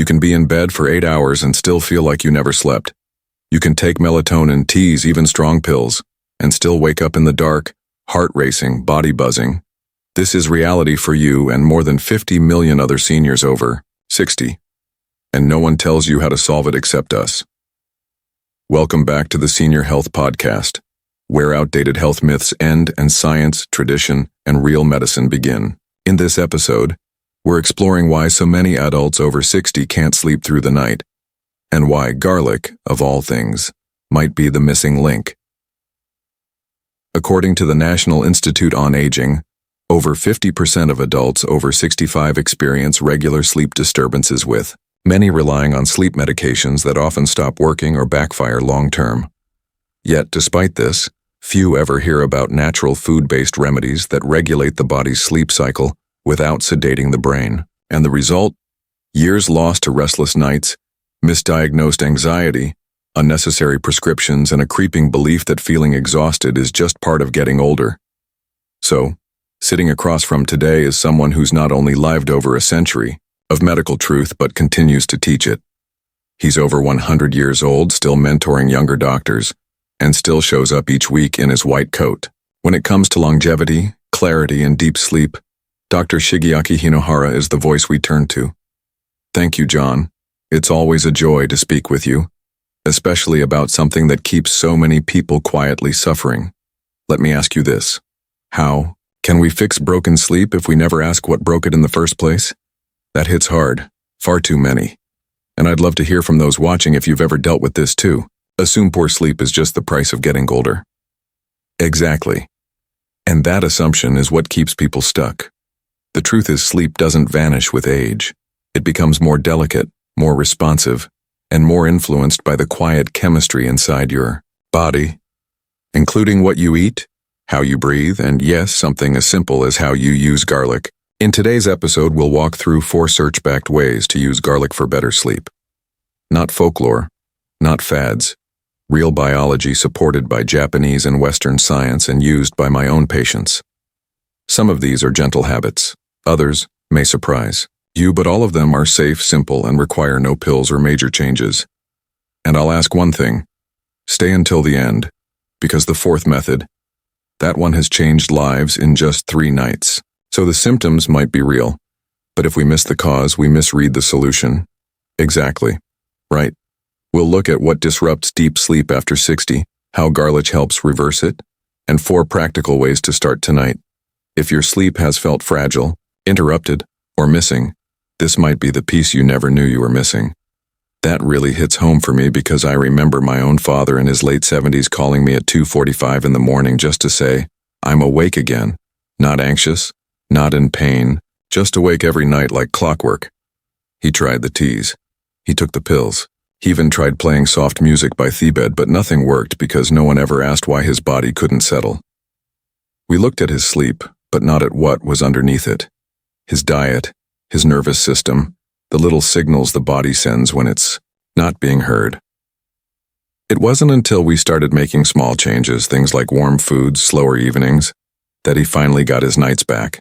can be in bed for 8 hours and still feel like you never slept. You can take melatonin, teas, even strong pills, and still wake up in the dark, heart racing, body buzzing. This is reality for you and more than 50 million other seniors over 60. And no one tells you how to solve it except us. Welcome back to the Senior Health Podcast, where outdated health myths end and science, tradition, and real medicine begin. In this episode, we're exploring why so many adults over 60 can't sleep through the night, and why garlic, of all things, might be the missing link. According to the National Institute on Aging, over 50% of adults over 65 experience regular sleep disturbances, with many relying on sleep medications that often stop working or backfire long-term. Yet, despite this, few ever hear about natural food-based remedies that regulate the body's sleep cycle without sedating the brain. And the result? Years lost to restless nights, misdiagnosed anxiety, unnecessary prescriptions, and a creeping belief that feeling exhausted is just part of getting older. So, sitting across from today is someone who's not only lived over a century of medical truth but continues to teach it. He's over 100 years old, still mentoring younger doctors, and still shows up each week in his white coat. When it comes to longevity, clarity, and deep sleep, Dr. Shigeaki Hinohara is the voice we turn to. Thank you, John. It's always a joy to speak with you, especially about something that keeps so many people quietly suffering. Let me ask you this. How can we fix broken sleep if we never ask what broke it in the first place? That hits hard. Far too many. And I'd love to hear from those watching if you've ever dealt with this too. Assume poor sleep is just the price of getting older. Exactly. And that assumption is what keeps people stuck. The truth is, sleep doesn't vanish with age. It becomes more delicate, more responsive, and more influenced by the quiet chemistry inside your body, including what you eat, how you breathe, and yes, something as simple as how you use garlic. In today's episode, we'll walk through 4 research-backed ways to use garlic for better sleep. Not folklore, not fads. Real biology supported by Japanese and Western science and used by my own patients. Some of these are gentle habits. Others may surprise you, but all of them are safe, simple, and require no pills or major changes. And I'll ask one thing. Stay until the end, because the 4th method, that one has changed lives in just 3 nights. So the symptoms might be real, but if we miss the cause, we misread the solution. Exactly. Right. We'll look at what disrupts deep sleep after 60, how garlic helps reverse it, and 4 practical ways to start tonight. If your sleep has felt fragile, interrupted, or missing, this might be the piece you never knew you were missing. That really hits home for me because I remember my own father in his late 70s calling me at 2:45 in the morning just to say, I'm awake again, not anxious, not in pain, just awake every night like clockwork. He tried the teas. He took the pills. He even tried playing soft music by Thebed, but nothing worked because no one ever asked why his body couldn't settle. We looked at his sleep, but not at what was underneath it. His diet, his nervous system, the little signals the body sends when it's not being heard. It wasn't until we started making small changes, things like warm foods, slower evenings, that he finally got his nights back.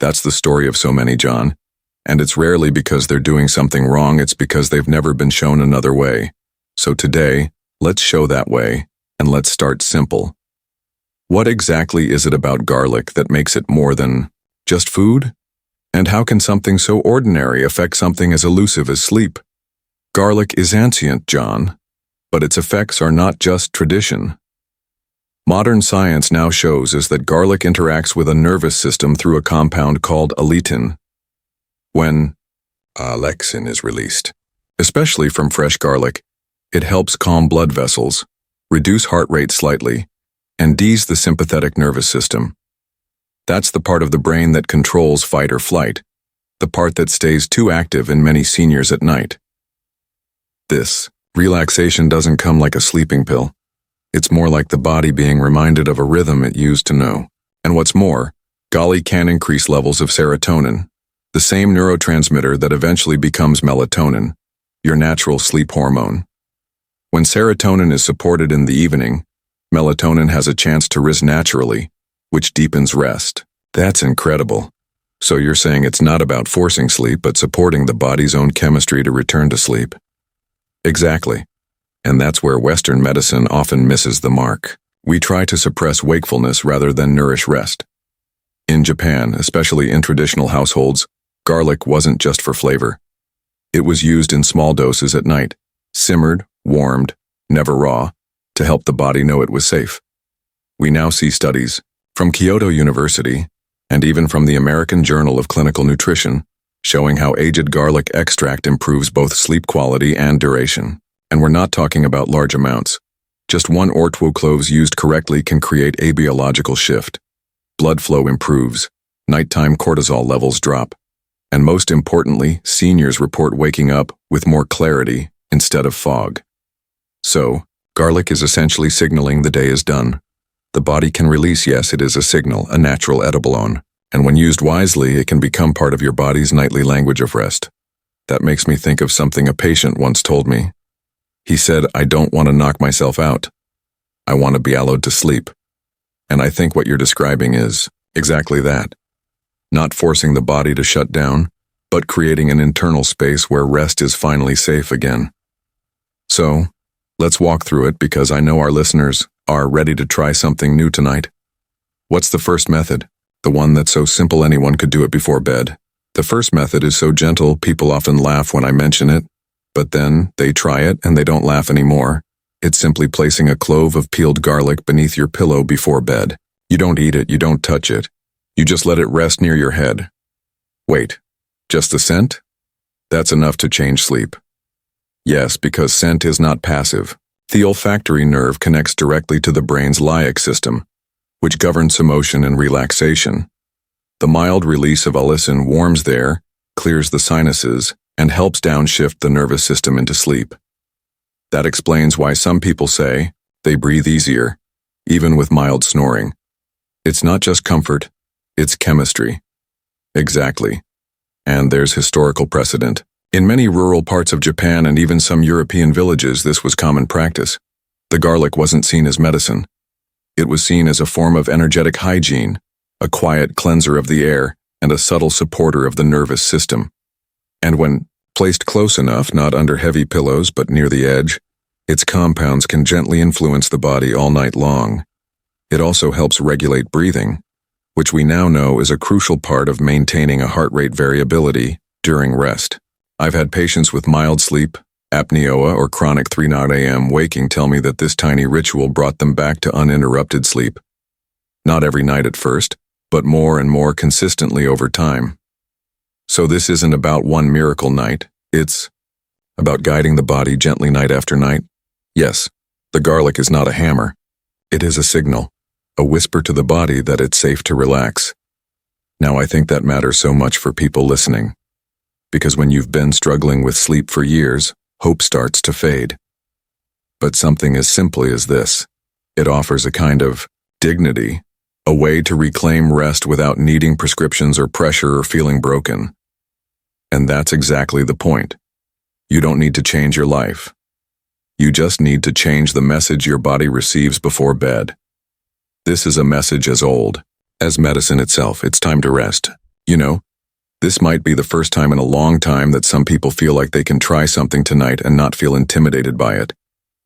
That's the story of so many, John. And it's rarely because they're doing something wrong, it's because they've never been shown another way. So today, let's show that way, and let's start simple. What exactly is it about garlic that makes it more than just food? And how can something so ordinary affect something as elusive as sleep? Garlic is ancient, John, but its effects are not just tradition. Modern science now shows us that garlic interacts with a nervous system through a compound called allicin. When allicin is released, especially from fresh garlic, it helps calm blood vessels, reduce heart rate slightly, and ease the sympathetic nervous system. That's the part of the brain that controls fight or flight, the part that stays too active in many seniors at night. This relaxation doesn't come like a sleeping pill. It's more like the body being reminded of a rhythm it used to know. And what's more, golly can increase levels of serotonin, the same neurotransmitter that eventually becomes melatonin, your natural sleep hormone. When serotonin is supported in the evening, melatonin has a chance to rise naturally, which deepens rest. That's incredible. So you're saying it's not about forcing sleep, but supporting the body's own chemistry to return to sleep. Exactly. And that's where Western medicine often misses the mark. We try to suppress wakefulness rather than nourish rest. In Japan, especially in traditional households, garlic wasn't just for flavor. It was used in small doses at night, simmered, warmed, never raw, to help the body know it was safe. We now see studies from Kyoto University and even from the American Journal of Clinical Nutrition showing how aged garlic extract improves both sleep quality and duration. And we're not talking about large amounts. Just 1 or 2 cloves used correctly can create a biological shift. Blood flow improves, nighttime cortisol levels drop, and most importantly, seniors report waking up with more clarity instead of fog. So, garlic is essentially signaling the day is done. The body can release, yes, it is a signal, a natural edibolone, and when used wisely, it can become part of your body's nightly language of rest. That makes me think of something a patient once told me. He said, "I don't want to knock myself out. I want to be allowed to sleep." And I think what you're describing is exactly that. Not forcing the body to shut down, but creating an internal space where rest is finally safe again. So, let's walk through it because I know our listeners are ready to try something new tonight. What's the first method? The one that's so simple anyone could do it before bed. The first method is so gentle people often laugh when I mention it, but then they try it and they don't laugh anymore. It's simply placing a clove of peeled garlic beneath your pillow before bed. You don't eat it, you don't touch it. You just let it rest near your head. Wait, just the scent? That's enough to change sleep. Yes, because scent is not passive. The olfactory nerve connects directly to the brain's limbic system, which governs emotion and relaxation. The mild release of allicin warms there, clears the sinuses, and helps downshift the nervous system into sleep. That explains why some people say they breathe easier, even with mild snoring. It's not just comfort, it's chemistry. Exactly. And there's historical precedent. In many rural parts of Japan and even some European villages, this was common practice. The garlic wasn't seen as medicine. It was seen as a form of energetic hygiene, a quiet cleanser of the air, and a subtle supporter of the nervous system. And when placed close enough, not under heavy pillows but near the edge, its compounds can gently influence the body all night long. It also helps regulate breathing, which we now know is a crucial part of maintaining a heart rate variability during rest. I've had patients with mild sleep apnea or chronic 3-0 a.m. waking tell me that this tiny ritual brought them back to uninterrupted sleep. Not every night at first, but more and more consistently over time. So this isn't about one miracle night, it's about guiding the body gently night after night. Yes, the garlic is not a hammer. It is a signal, a whisper to the body that it's safe to relax. Now I think that matters so much for people listening. Because when you've been struggling with sleep for years, hope starts to fade. But something as simply as this, it offers a kind of dignity, a way to reclaim rest without needing prescriptions or pressure or feeling broken. And that's exactly the point. You don't need to change your life. You just need to change the message your body receives before bed. This is a message as old as medicine itself. It's time to rest. You know, this might be the first time in a long time that some people feel like they can try something tonight and not feel intimidated by it.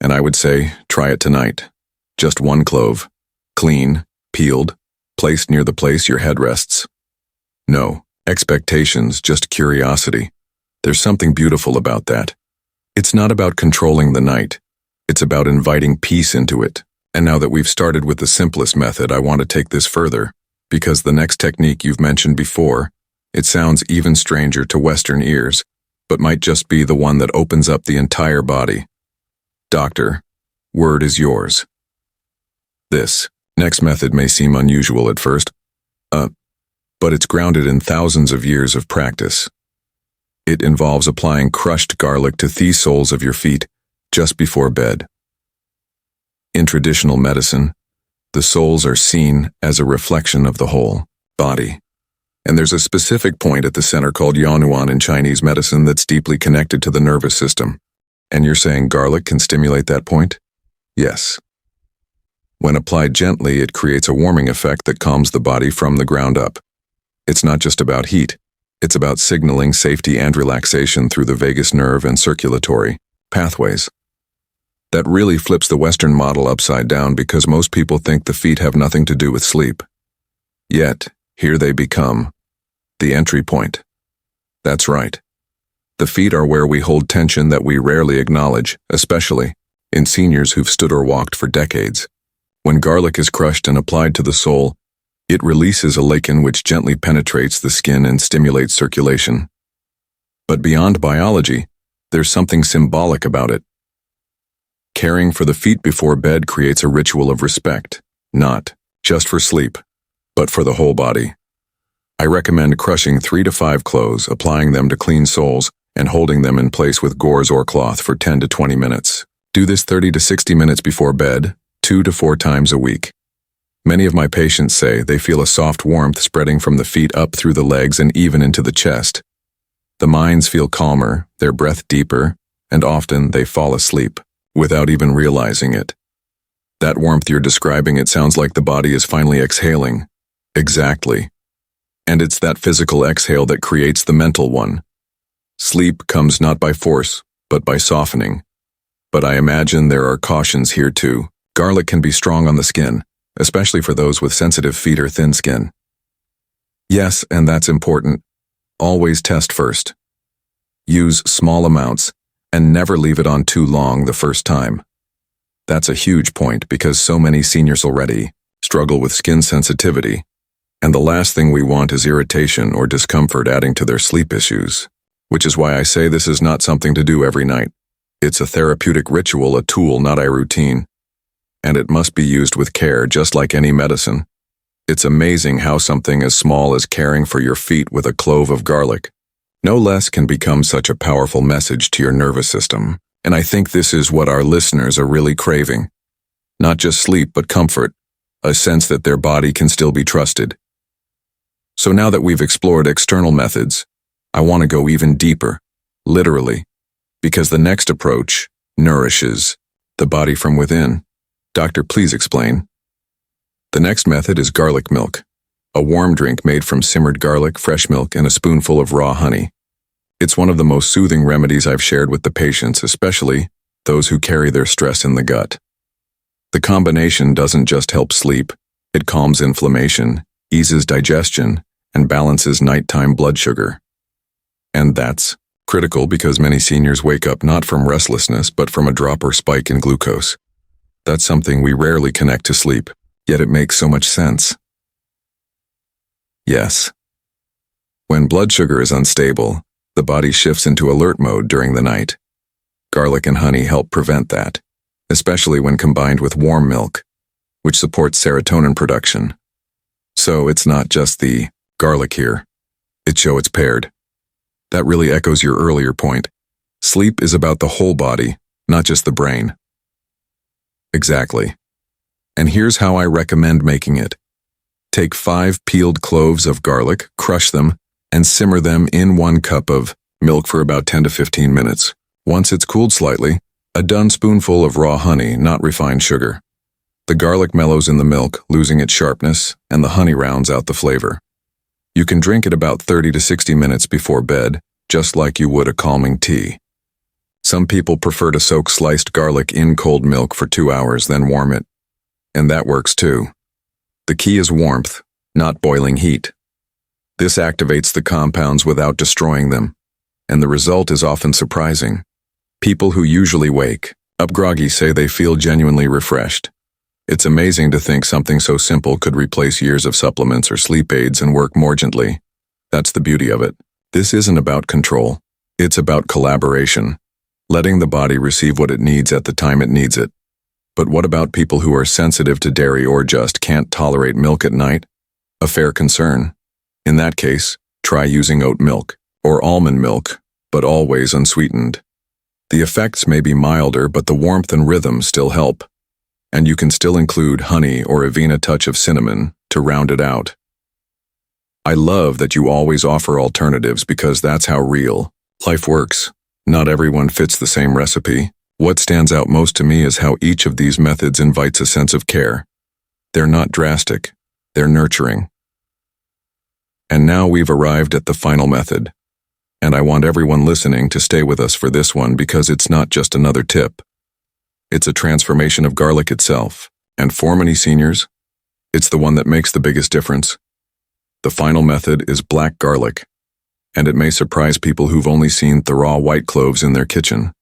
And I would say, try it tonight. Just 1 clove, clean, peeled, placed near the place your head rests. No expectations, just curiosity. There's something beautiful about that. It's not about controlling the night. It's about inviting peace into it. And now that we've started with the simplest method, I want to take this further, because the next technique you've mentioned before, it sounds even stranger to Western ears, but might just be the one that opens up the entire body. Doctor, word is yours. This next method may seem unusual at first, but it's grounded in thousands of years of practice. It involves applying crushed garlic to the soles of your feet just before bed. In traditional medicine, the soles are seen as a reflection of the whole body. And there's a specific point at the center called Yuanyuan in Chinese medicine that's deeply connected to the nervous system. And you're saying garlic can stimulate that point? Yes. When applied gently, it creates a warming effect that calms the body from the ground up. It's not just about heat. It's about signaling safety and relaxation through the vagus nerve and circulatory pathways. That really flips the Western model upside down because most people think the feet have nothing to do with sleep. Yet, here they become the entry point. That's right. The feet are where we hold tension that we rarely acknowledge, especially in seniors who've stood or walked for decades. When garlic is crushed and applied to the sole, it releases a lichen which gently penetrates the skin and stimulates circulation. But beyond biology, there's something symbolic about it. Caring for the feet before bed creates a ritual of respect, not just for sleep, but for the whole body. I recommend crushing 3 to 5 cloves, applying them to clean soles, and holding them in place with gauze or cloth for 10 to 20 minutes. Do this 30 to 60 minutes before bed, 2 to 4 times a week. Many of my patients say they feel a soft warmth spreading from the feet up through the legs and even into the chest. The minds feel calmer, their breath deeper, and often they fall asleep without even realizing it. That warmth you're describing, it sounds like the body is finally exhaling. Exactly. And it's that physical exhale that creates the mental one. Sleep comes not by force, but by softening. But I imagine there are cautions here too. Garlic can be strong on the skin, especially for those with sensitive feet or thin skin. Yes, and that's important. Always test first. Use small amounts, and never leave it on too long the first time. That's a huge point because so many seniors already struggle with skin sensitivity, and the last thing we want is irritation or discomfort adding to their sleep issues, which is why I say this is not something to do every night. It's a therapeutic ritual, a tool, not a routine. And it must be used with care, just like any medicine. It's amazing how something as small as caring for your feet with a clove of garlic, no less, can become such a powerful message to your nervous system. And I think this is what our listeners are really craving. Not just sleep, but comfort, a sense that their body can still be trusted. So now that we've explored external methods, I want to go even deeper, literally, because the next approach nourishes the body from within. Doctor, please explain. The next method is garlic milk, a warm drink made from simmered garlic, fresh milk, and a spoonful of raw honey. It's one of the most soothing remedies I've shared with the patients, especially those who carry their stress in the gut. The combination doesn't just help sleep, it calms inflammation, eases digestion, and balances nighttime blood sugar. And that's critical because many seniors wake up not from restlessness but from a drop or spike in glucose. That's something we rarely connect to sleep, yet it makes so much sense. Yes. When blood sugar is unstable, the body shifts into alert mode during the night. Garlic and honey help prevent that, especially when combined with warm milk, which supports serotonin production. So it's not just the garlic here. It's paired. That really echoes your earlier point. Sleep is about the whole body, not just the brain. Exactly. And here's how I recommend making it. Take 5 peeled cloves of garlic, crush them, and simmer them in 1 cup of milk for about 10 to 15 minutes. Once it's cooled slightly, a done spoonful of raw honey, not refined sugar. The garlic mellows in the milk, losing its sharpness, and the honey rounds out the flavor. You can drink it about 30 to 60 minutes before bed, just like you would a calming tea. Some people prefer to soak sliced garlic in cold milk for 2 hours, then warm it. And that works too. The key is warmth, not boiling heat. This activates the compounds without destroying them, and the result is often surprising. People who usually wake up groggy say they feel genuinely refreshed. It's amazing to think something so simple could replace years of supplements or sleep aids and work more gently. That's the beauty of it. This isn't about control. It's about collaboration, letting the body receive what it needs at the time it needs it. But what about people who are sensitive to dairy or just can't tolerate milk at night? A fair concern. In that case, try using oat milk or almond milk, but always unsweetened. The effects may be milder, but the warmth and rhythm still help. And you can still include honey or even a touch of cinnamon to round it out. I love that you always offer alternatives because that's how real life works. Not everyone fits the same recipe. What stands out most to me is how each of these methods invites a sense of care. They're not drastic, they're nurturing. And now we've arrived at the final method. And I want everyone listening to stay with us for this one because it's not just another tip. It's a transformation of garlic itself. And for many seniors, it's the one that makes the biggest difference. The final method is black garlic, and it may surprise people who've only seen the raw white cloves in their kitchen.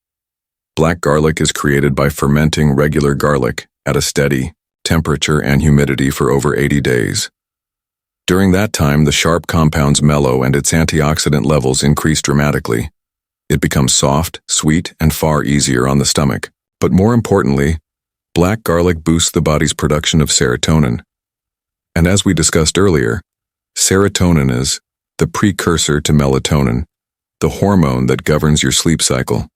Black garlic is created by fermenting regular garlic at a steady temperature and humidity for over 80 days. During that time, the sharp compounds mellow and its antioxidant levels increase dramatically. It becomes soft, sweet, and far easier on the stomach. But more importantly, black garlic boosts the body's production of serotonin. And as we discussed earlier, serotonin is the precursor to melatonin, the hormone that governs your sleep cycle.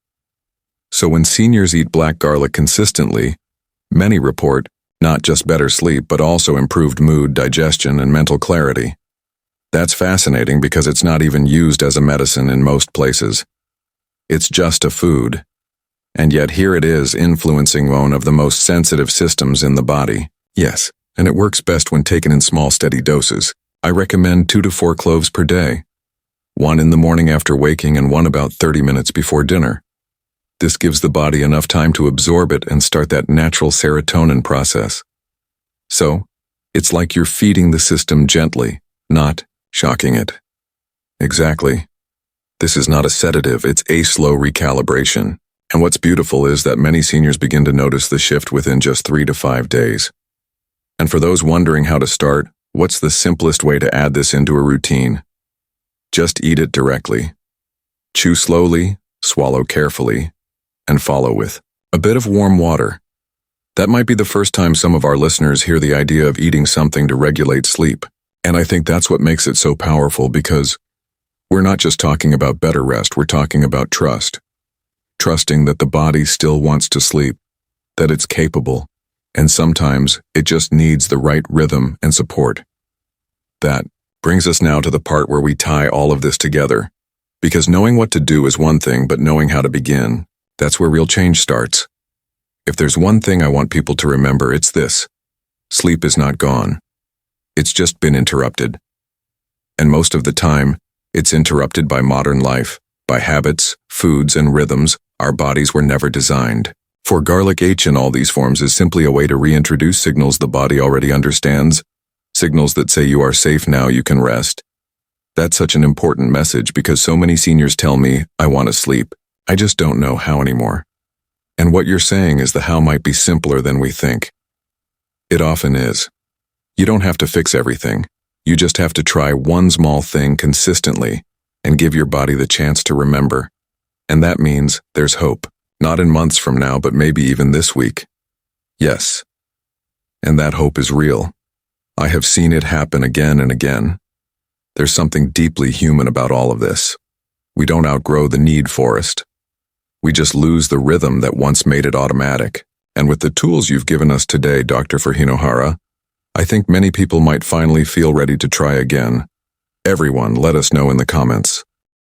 So when seniors eat black garlic consistently, many report not just better sleep, but also improved mood, digestion, and mental clarity. That's fascinating because it's not even used as a medicine in most places. It's just a food. And yet here it is influencing one of the most sensitive systems in the body. Yes, and it works best when taken in small, steady doses. I recommend 2 to 4 cloves per day. 1 in the morning after waking and 1 about 30 minutes before dinner. This gives the body enough time to absorb it and start that natural serotonin process. So, it's like you're feeding the system gently, not shocking it. Exactly. This is not a sedative, it's a slow recalibration. And what's beautiful is that many seniors begin to notice the shift within just 3 to 5 days. And for those wondering how to start, what's the simplest way to add this into a routine? Just eat it directly. Chew slowly, swallow carefully, and follow with a bit of warm water. That might be the first time some of our listeners hear the idea of eating something to regulate sleep. And I think that's what makes it so powerful because we're not just talking about better rest, we're talking about trust. Trusting that the body still wants to sleep, that it's capable, and sometimes it just needs the right rhythm and support. That brings us now to the part where we tie all of this together. Because knowing what to do is one thing, but knowing how to begin, that's where real change starts. If there's one thing I want people to remember, it's this. Sleep is not gone. It's just been interrupted. And most of the time, it's interrupted by modern life, by habits, foods, and rhythms our bodies were never designed. For garlic H in all these forms is simply a way to reintroduce signals the body already understands, signals that say you are safe now, you can rest. That's such an important message because so many seniors tell me, I want to sleep. I just don't know how anymore. And what you're saying is the how might be simpler than we think. It often is. You don't have to fix everything. You just have to try one small thing consistently and give your body the chance to remember. And that means there's hope. Not in months from now, but maybe even this week. Yes. And that hope is real. I have seen it happen again and again. There's something deeply human about all of this. We don't outgrow the need for it. We just lose the rhythm that once made it automatic. And with the tools you've given us today, Dr. Fujinohara, I think many people might finally feel ready to try again. Everyone, let us know in the comments.